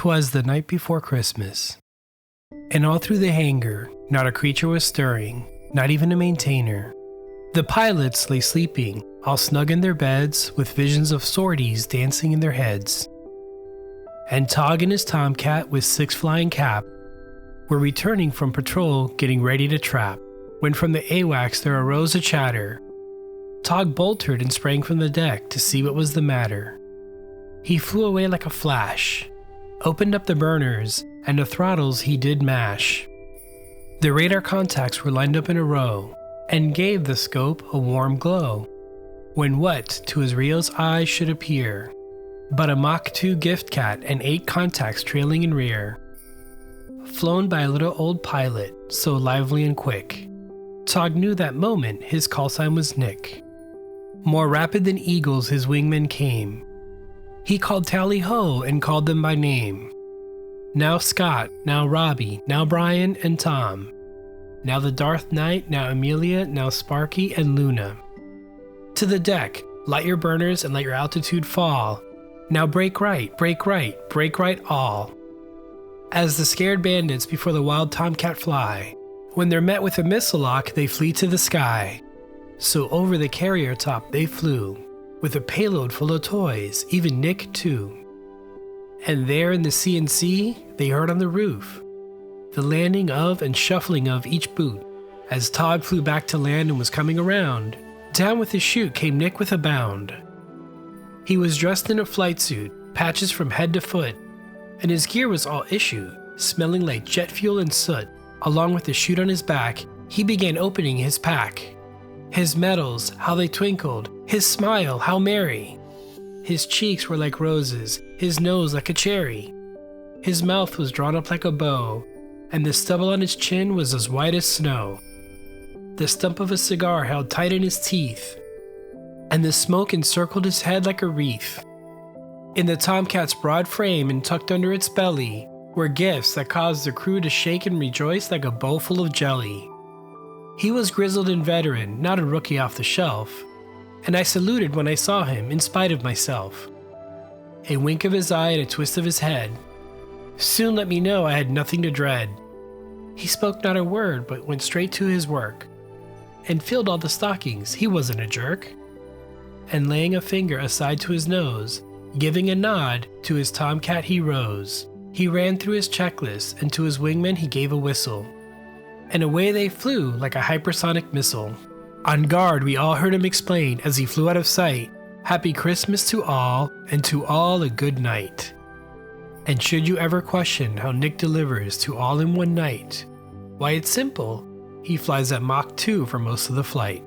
'Twas the night before Christmas, and all through the hangar, not a creature was stirring, not even a maintainer. The pilots lay sleeping, all snug in their beds, with visions of sorties dancing in their heads. And Tog and his tomcat, with 6 flying cap, were returning from patrol, getting ready to trap, when from the AWACS there arose a chatter. Tog bolted and sprang from the deck to see what was the matter. He flew away like a flash, opened up the burners, and the throttles he did mash. The radar contacts were lined up in a row, and gave the scope a warm glow, when what to his Rio's eyes should appear but a Mach 2 GiftCat and 8 contacts trailing in rear, flown by a little old pilot, so lively and quick. Tog knew that moment his call sign was Nick. More rapid than eagles his wingmen came. He called Tally-Ho and called them by name. Now Scott, now Robbie, now Brian and Tom. Now the Darth Knight, now Amelia, now Sparky and Luna. To the deck, light your burners and let your altitude fall. Now break right, break right, break right all. As the scared bandits before the wild tomcat fly, when they're met with a missile lock, they flee to the sky. So over the carrier top they flew, with a payload full of toys, even Nick too. And there in the CNC, they heard on the roof the landing of and shuffling of each boot. As Tog flew back to land and was coming around, down with his chute came Nick with a bound. He was dressed in a flight suit, patches from head to foot, and his gear was all issue, smelling like jet fuel and soot. Along with the chute on his back, he began opening his pack. His medals, how they twinkled, his smile, how merry. His cheeks were like roses, his nose like a cherry. His mouth was drawn up like a bow, and the stubble on his chin was as white as snow. The stump of a cigar held tight in his teeth, and the smoke encircled his head like a wreath. In the tomcat's broad frame and tucked under its belly were gifts that caused the crew to shake and rejoice like a bowl full of jelly. He was grizzled and veteran, not a rookie off the shelf, and I saluted when I saw him in spite of myself. A wink of his eye and a twist of his head soon let me know I had nothing to dread. He spoke not a word but went straight to his work, and filled all the stockings, he wasn't a jerk. And laying a finger aside to his nose, giving a nod to his tomcat he rose. He ran through his checklist, and to his wingmen he gave a whistle, and away they flew like a hypersonic missile. On guard we all heard him explain as he flew out of sight, "Happy Christmas to all, and to all a good night." And should you ever question how Nick delivers to all in one night, why it's simple, he flies at Mach 2 for most of the flight.